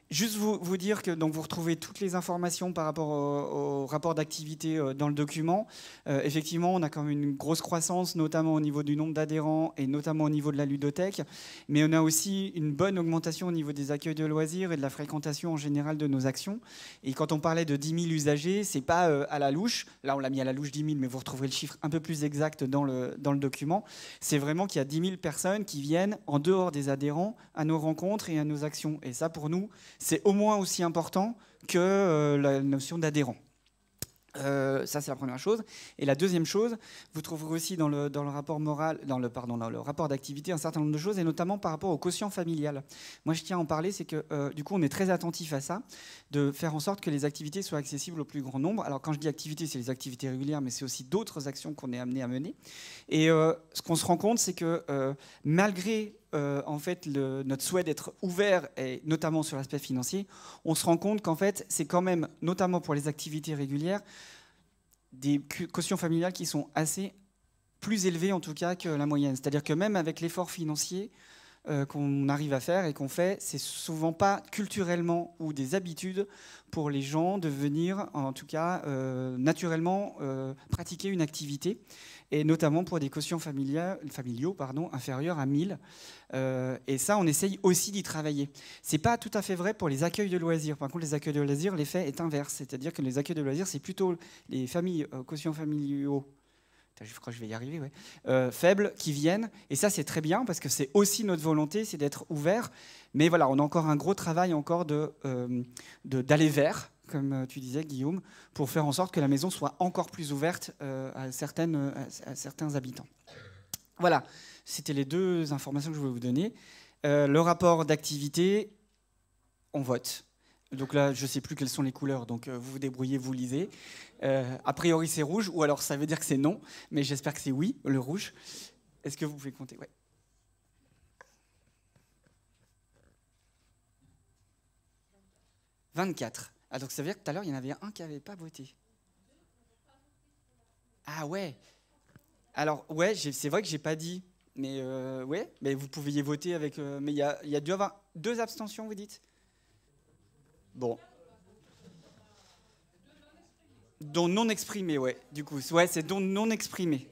Juste vous dire que donc, vous retrouvez toutes les informations par rapport au rapport d'activité dans le document. Effectivement, on a quand même une grosse croissance, notamment au niveau du nombre d'adhérents et notamment au niveau de la ludothèque. Mais on a aussi une bonne augmentation au niveau des accueils de loisirs et de la fréquentation en général de nos actions. Et quand on parlait de 10 000 usagers, c'est pas à la louche. Là, on l'a mis à la louche 10 000, mais vous retrouverez le chiffre un peu plus exact dans le document. C'est vraiment qu'il y a 10 000 personnes qui viennent en dehors des adhérents à nos rencontres et à nos actions. Et ça, pour nous, c'est au moins aussi important que la notion d'adhérent. Ça, c'est la première chose. Et la deuxième chose, vous trouverez aussi dans le rapport moral, dans le rapport d'activité, un certain nombre de choses, et notamment par rapport au quotient familial. Moi, je tiens à en parler, c'est que du coup, on est très attentif à ça, de faire en sorte que les activités soient accessibles au plus grand nombre. Alors, quand je dis activités, c'est les activités régulières, mais c'est aussi d'autres actions qu'on est amené à mener. Et ce qu'on se rend compte, c'est que malgré en fait, notre souhait d'être ouvert, et notamment sur l'aspect financier, on se rend compte qu'en fait, c'est quand même, notamment pour les activités régulières, des quotients familiales qui sont assez plus élevés en tout cas que la moyenne. C'est-à-dire que même avec l'effort financier qu'on arrive à faire et qu'on fait, c'est souvent pas culturellement ou des habitudes pour les gens de venir, en tout cas naturellement, pratiquer une activité. Et notamment pour des quotients familiaux inférieurs à 1000. Et ça, on essaye aussi d'y travailler. Ce n'est pas tout à fait vrai pour les accueils de loisirs. Par contre, les accueils de loisirs, l'effet est inverse. C'est-à-dire que les accueils de loisirs, c'est plutôt les familles quotients familiaux, je crois que je vais y arriver, ouais, faibles, qui viennent. Et ça, c'est très bien, parce que c'est aussi notre volonté, c'est d'être ouvert. Mais voilà, on a encore un gros travail encore d'aller vers, comme tu disais, Guillaume, pour faire en sorte que la maison soit encore plus ouverte à certains habitants. Voilà, c'était les deux informations que je voulais vous donner. Le rapport d'activité, on vote. Donc là, je ne sais plus quelles sont les couleurs, donc vous vous débrouillez, vous lisez. A priori, c'est rouge, ou alors ça veut dire que c'est non, mais j'espère que c'est oui, le rouge. Est-ce que vous pouvez compter? Ouais. « 24 ». Ah, donc ça veut dire que tout à l'heure, il y en avait un qui n'avait pas voté. Ah ouais. Alors, ouais, c'est vrai que je n'ai pas dit. Mais ouais, mais vous pouviez voter avec... mais il y a dû avoir 2 abstentions, vous dites? Bon. Dont non exprimé, ouais. Du coup, ouais, c'est dont non exprimé.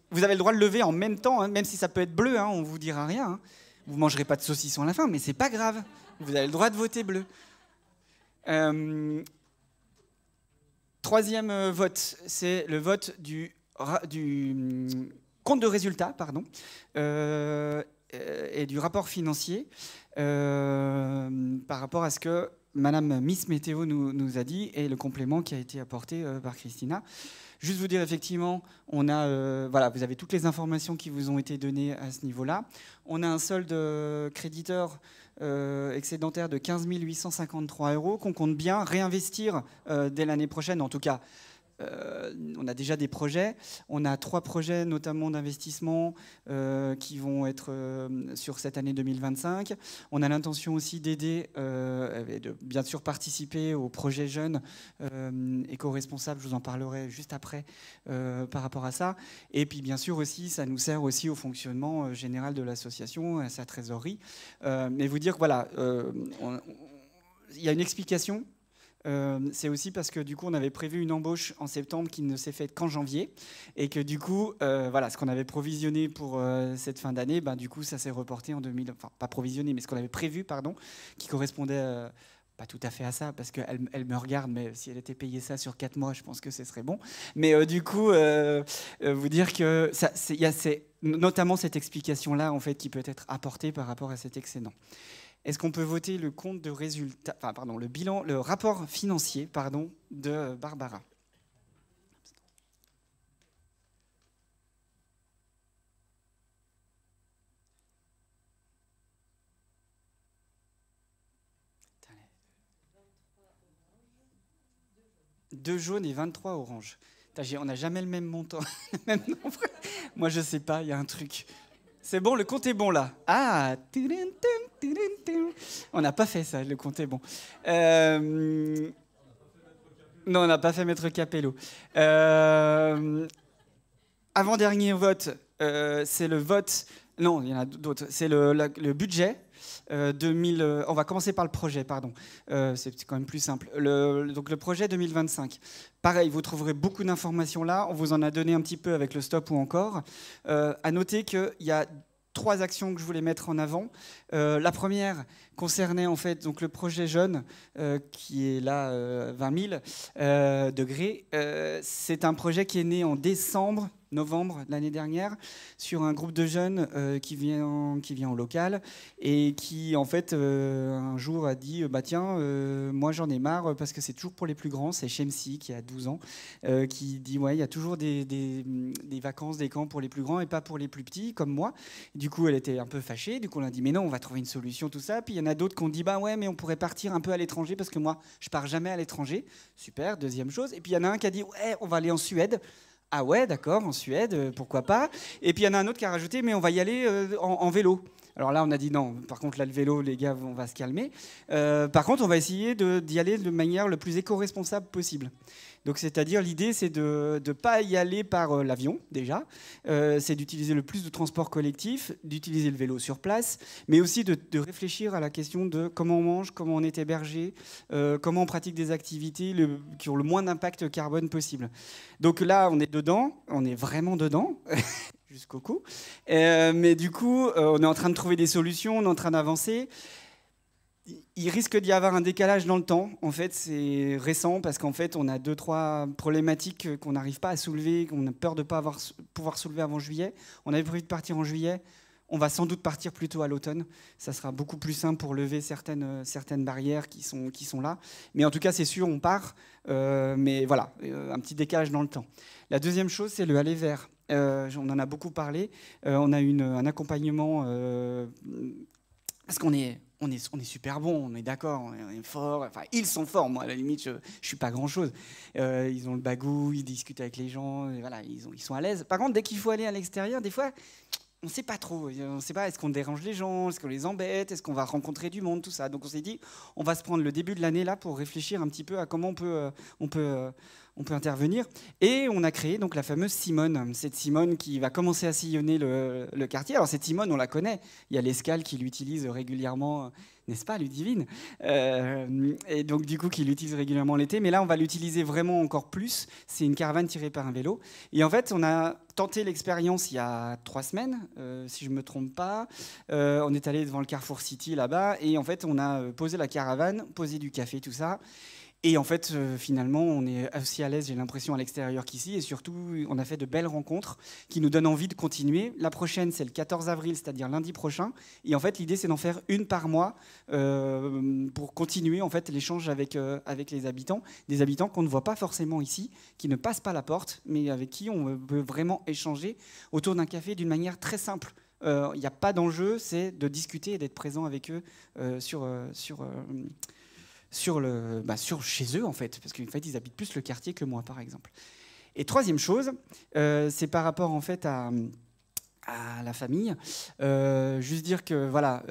Vous avez le droit de lever en même temps, hein, même si ça peut être bleu, hein, on ne vous dira rien. Hein. Vous ne mangerez pas de saucisson à la fin, mais c'est pas grave. Vous avez le droit de voter bleu. Troisième vote, c'est le vote du compte de résultat, pardon, et du rapport financier par rapport à ce que Madame Miss Météo nous a dit et le complément qui a été apporté par Christina. Juste vous dire, effectivement, on a, voilà, vous avez toutes les informations qui vous ont été données à ce niveau-là. On a un solde créditeur excédentaire de 15 853 € qu'on compte bien réinvestir dès l'année prochaine, en tout cas on a déjà des projets. On a 3 projets notamment d'investissement qui vont être sur cette année 2025. On a l'intention aussi d'aider et de bien sûr participer au projet jeunes éco-responsables. Je vous en parlerai juste après par rapport à ça. Et puis bien sûr aussi, ça nous sert aussi au fonctionnement général de l'association, à sa trésorerie. Mais vous dire que voilà, il y a une explication. C'est aussi parce que du coup on avait prévu une embauche en septembre qui ne s'est faite qu'en janvier et que du coup voilà, ce qu'on avait provisionné pour cette fin d'année, du coup ça s'est reporté en 2000, enfin pas provisionné mais ce qu'on avait prévu pardon, qui correspondait pas tout à fait à ça parce qu'elle me regarde, mais si elle était payée ça sur 4 mois je pense que ce serait bon, mais du coup vous dire que il y a notamment cette explication là en fait qui peut être apportée par rapport à cet excédent. Est-ce qu'on peut voter le compte de résultat, enfin, pardon, le bilan, le rapport financier, pardon, de Barbara? Deux jaunes et 23 oranges. On n'a jamais le même montant, le même nombre. Moi, je sais pas, il y a un truc. C'est bon, le compte est bon là. Ah, on n'a pas fait ça, le compte est bon. Non, on n'a pas fait Maître Capello. Avant-dernier vote, c'est le vote. Non, il y en a d'autres. C'est le budget. On va commencer par le projet, pardon. C'est quand même plus simple. Donc le projet 2025. Pareil, vous trouverez beaucoup d'informations là. On vous en a donné un petit peu avec le stop ou encore. À noter qu'il y a 3 actions que je voulais mettre en avant. La première concernait en fait donc le projet jeune qui est là 20 000 degrés. C'est un projet qui est né en novembre de l'année dernière sur un groupe de jeunes qui vient au local et qui en fait un jour a dit tiens moi j'en ai marre parce que c'est toujours pour les plus grands. C'est Shemsi qui a 12 ans qui dit ouais il y a toujours des vacances, des camps pour les plus grands et pas pour les plus petits comme moi. Du coup elle était un peu fâchée, du coup on a dit mais non on va trouver une solution tout ça. Puis il y en a d'autres qui ont dit bah ouais mais on pourrait partir un peu à l'étranger parce que moi je pars jamais à l'étranger. Super, deuxième chose. Et puis il y en a un qui a dit ouais on va aller en Suède. Ah ouais, d'accord, en Suède, pourquoi pas. Et puis il y en a un autre qui a rajouté, mais on va y aller en vélo. Alors là, on a dit non, par contre, là, le vélo, les gars, on va se calmer. Par contre, on va essayer d'y aller de manière le plus éco-responsable possible. Donc, c'est-à-dire, l'idée, c'est de ne pas y aller par l'avion, déjà. C'est d'utiliser le plus de transport collectif, d'utiliser le vélo sur place, mais aussi de réfléchir à la question de comment on mange, comment on est hébergé, comment on pratique des activités qui ont le moins d'impact carbone possible. Donc là, on est dedans, on est vraiment dedans. Jusqu'au cou. Mais du coup, on est en train de trouver des solutions, on est en train d'avancer. Il risque d'y avoir un décalage dans le temps. En fait, c'est récent parce qu'en fait, on a 2-3 problématiques qu'on n'arrive pas à soulever, qu'on a peur de ne pas pouvoir soulever avant juillet. On avait prévu de partir en juillet. On va sans doute partir plutôt à l'automne. Ça sera beaucoup plus simple pour lever certaines barrières qui sont là. Mais en tout cas, c'est sûr, on part. Mais voilà, un petit décalage dans le temps. La deuxième chose, c'est le aller vers. On en a beaucoup parlé. On a un accompagnement parce qu'on est super bon, on est d'accord, on est fort. Enfin, ils sont forts. Moi, à la limite, je suis pas grand-chose. Ils ont le bagou, ils discutent avec les gens. Et voilà, ils sont à l'aise. Par contre, dès qu'il faut aller à l'extérieur, des fois, on ne sait pas trop. On ne sait pas, est-ce qu'on dérange les gens, est-ce qu'on les embête, est-ce qu'on va rencontrer du monde, tout ça. Donc, on s'est dit, on va se prendre le début de l'année là pour réfléchir un petit peu à comment on peut intervenir. Et on a créé donc la fameuse Simone. Cette Simone qui va commencer à sillonner le quartier. Alors cette Simone, on la connaît. Il y a l'Escale qui l'utilise régulièrement, n'est-ce pas, Ludivine? Et donc du coup, qui l'utilise régulièrement l'été. Mais là, on va l'utiliser vraiment encore plus. C'est une caravane tirée par un vélo. Et en fait, on a tenté l'expérience il y a 3 semaines, si je ne me trompe pas. On est allé devant le Carrefour City là-bas. Et en fait, on a posé la caravane, posé du café, tout ça. Et en fait, finalement, on est aussi à l'aise, j'ai l'impression, à l'extérieur qu'ici. Et surtout, on a fait de belles rencontres qui nous donnent envie de continuer. La prochaine, c'est le 14 avril, c'est-à-dire lundi prochain. Et en fait, l'idée, c'est d'en faire une par mois pour continuer en fait, l'échange avec les habitants. Des habitants qu'on ne voit pas forcément ici, qui ne passent pas la porte, mais avec qui on peut vraiment échanger autour d'un café d'une manière très simple. Il n'y a pas d'enjeu, c'est de discuter et d'être présent avec eux sur chez eux, en fait, parce qu'en fait, ils habitent plus le quartier que moi, par exemple. Et troisième chose, c'est par rapport, en fait, à la famille. Juste dire que voilà,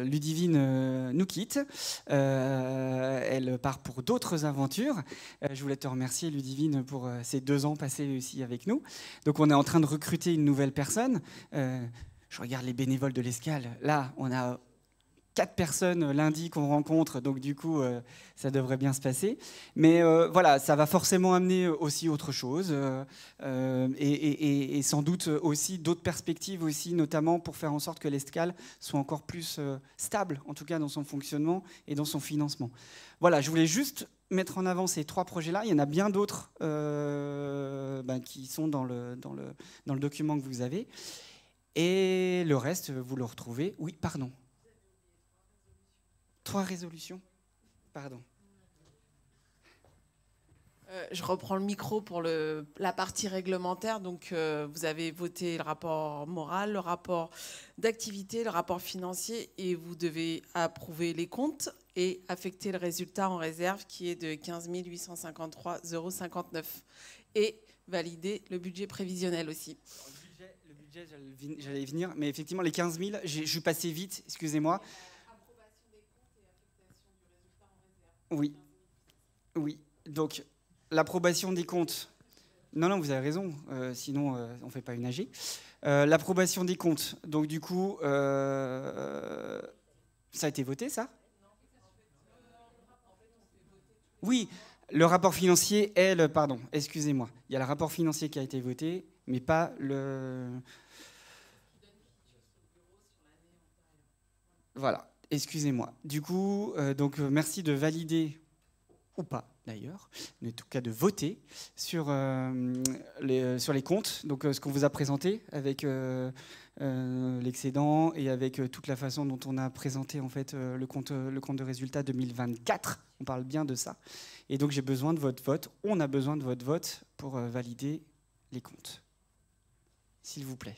Ludivine nous quitte. Elle part pour d'autres aventures. Je voulais te remercier, Ludivine, pour ces 2 ans passés ici avec nous. Donc on est en train de recruter une nouvelle personne. Je regarde les bénévoles de l'Escale. Là, on a 4 personnes lundi qu'on rencontre, donc du coup, ça devrait bien se passer. Mais voilà, ça va forcément amener aussi autre chose, et sans doute aussi d'autres perspectives aussi, notamment pour faire en sorte que l'Escale soit encore plus stable, en tout cas dans son fonctionnement et dans son financement. Voilà, je voulais juste mettre en avant ces 3 projets-là. Il y en a bien d'autres qui sont dans le document que vous avez. Et le reste, vous le retrouvez. Oui, pardon. 3 résolutions. Pardon. Je reprends le micro pour la partie réglementaire. Donc, vous avez voté le rapport moral, le rapport d'activité, le rapport financier, et vous devez approuver les comptes et affecter le résultat en réserve qui est de 15 853,59 € et valider le budget prévisionnel aussi. Le budget, j'allais y venir, mais effectivement, les 15 000, je suis passé vite, excusez-moi. Oui, oui. Donc, l'approbation des comptes. Non, vous avez raison. Sinon, on ne fait pas une AG. L'approbation des comptes. Donc, du coup, ça a été voté, ça? Oui, le rapport financier est le... Pardon, excusez-moi. Il y a le rapport financier qui a été voté, mais pas le... Voilà. Excusez-moi. Du coup, merci de valider, ou pas d'ailleurs, mais en tout cas de voter sur les comptes. Donc ce qu'on vous a présenté avec l'excédent et avec toute la façon dont on a présenté en fait le compte de résultat 2024. On parle bien de ça. Et donc j'ai besoin de votre vote. On a besoin de votre vote pour valider les comptes. S'il vous plaît.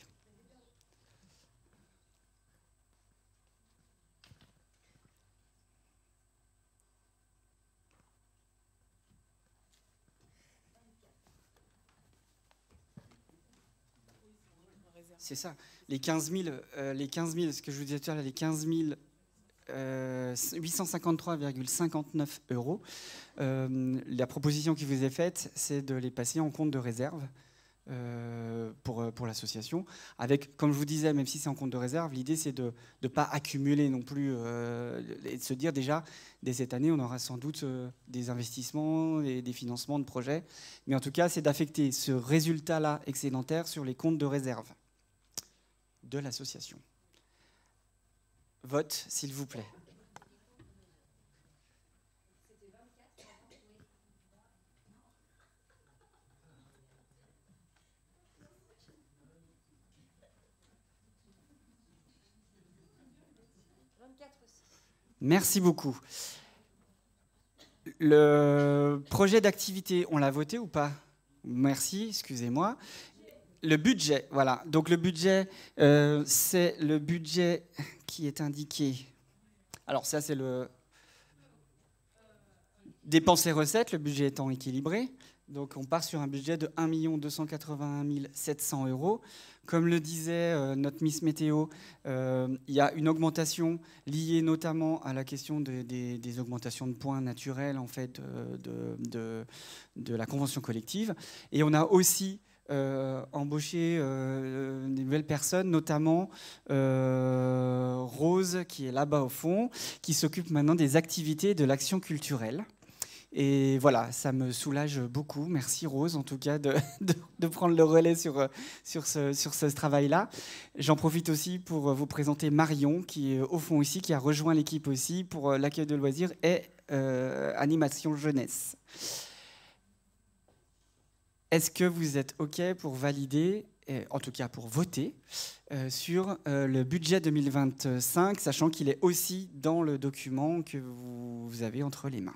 C'est ça, les 15 000, ce que je vous disais tout à l'heure, les 15 853,59 €. La proposition qui vous est faite, c'est de les passer en compte de réserve pour l'association. Avec, comme je vous disais, même si c'est en compte de réserve, l'idée c'est de ne pas accumuler non plus et de se dire déjà, dès cette année, on aura sans doute des investissements et des financements de projets. Mais en tout cas, c'est d'affecter ce résultat-là excédentaire sur les comptes de réserve de l'association. Vote, s'il vous plaît. Merci beaucoup. Le projet d'activité, on l'a voté ou pas? Merci, excusez-moi. Le budget, voilà. Donc le budget, c'est le budget qui est indiqué. Alors ça, c'est le dépenses et recettes, le budget étant équilibré. Donc on part sur un budget de 1 281 700 €. Comme le disait notre Miss Météo, il y a une augmentation liée notamment à la question des augmentations de points naturels en fait, de la convention collective. Et on a aussi embaucher des nouvelles personnes, notamment Rose, qui est là-bas au fond, qui s'occupe maintenant des activités de l'action culturelle. Et voilà, ça me soulage beaucoup. Merci Rose, en tout cas, de prendre le relais sur ce travail-là. J'en profite aussi pour vous présenter Marion, qui est au fond ici, qui a rejoint l'équipe aussi pour l'accueil de loisirs et animation jeunesse. Est-ce que vous êtes OK pour valider, en tout cas pour voter, sur le budget 2025, sachant qu'il est aussi dans le document que vous avez entre les mains?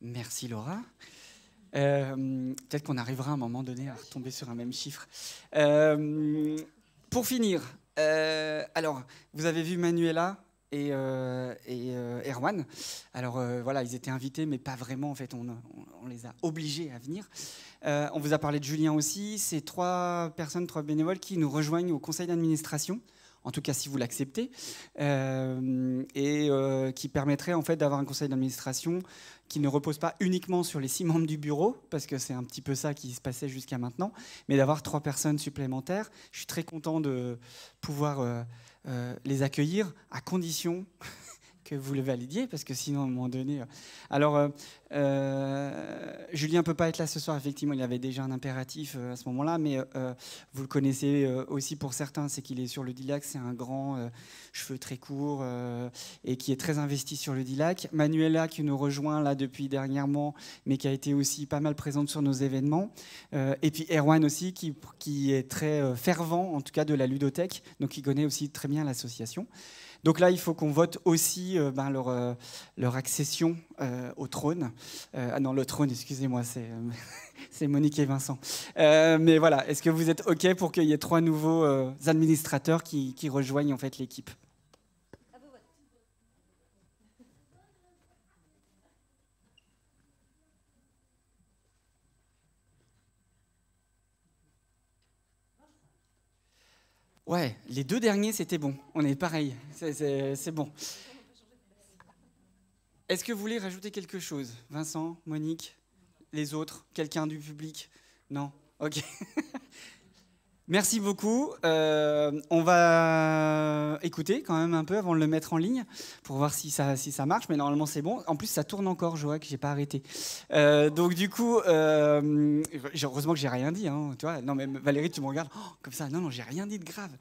Merci Laura. Peut-être qu'on arrivera à un moment donné à retomber sur un même chiffre. Pour finir, alors, vous avez vu Manuela et Erwan. Alors voilà, ils étaient invités, mais pas vraiment. En fait, on les a obligés à venir. On vous a parlé de Julien aussi. C'est 3 bénévoles qui nous rejoignent au conseil d'administration. En tout cas, si vous l'acceptez, et qui permettrait en fait d'avoir un conseil d'administration qui ne repose pas uniquement sur les 6 membres du bureau, parce que c'est un petit peu ça qui se passait jusqu'à maintenant, mais d'avoir 3 personnes supplémentaires. Je suis très content de pouvoir les accueillir, à condition que vous le validiez, parce que sinon, à un moment donné... Alors, Julien ne peut pas être là ce soir, effectivement, il avait déjà un impératif à ce moment-là, mais vous le connaissez aussi pour certains, c'est qu'il est sur le DILAC, c'est un grand, cheveux très courts, et qui est très investi sur le DILAC. Manuela, qui nous rejoint là depuis dernièrement, mais qui a été aussi pas mal présente sur nos événements. Et puis Erwan aussi, qui est très fervent, en tout cas, de la ludothèque, donc qui connaît aussi très bien l'association. Donc là, il faut qu'on vote aussi leur accession au trône. Ah non, le trône, excusez-moi, c'est Monique et Vincent. Mais voilà, est-ce que vous êtes OK pour qu'il y ait 3 nouveaux administrateurs qui rejoignent en fait l'équipe ? Ouais, les 2 derniers, c'était bon. On est pareil, c'est bon. Est-ce que vous voulez rajouter quelque chose ? Vincent, Monique, les autres, quelqu'un du public ? Non ? Ok. Merci beaucoup. On va écouter quand même un peu avant de le mettre en ligne pour voir si ça marche, mais normalement c'est bon. En plus, ça tourne encore, Joa, que j'ai pas arrêté. Donc du coup, heureusement que j'ai rien dit. Hein, tu vois, non, mais Valérie, tu me regardes comme ça. Non, j'ai rien dit de grave.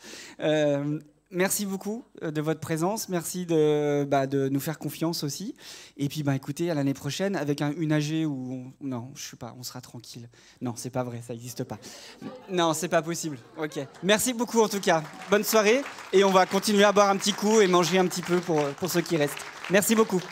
Merci beaucoup de votre présence. Merci de nous faire confiance aussi. Et puis, écoutez, à l'année prochaine, avec une AG où... Non, je sais pas, on sera tranquille. Non, c'est pas vrai, ça n'existe pas. Non, c'est pas possible. Ok. Merci beaucoup, en tout cas. Bonne soirée. Et on va continuer à boire un petit coup et manger un petit peu pour ceux qui restent. Merci beaucoup.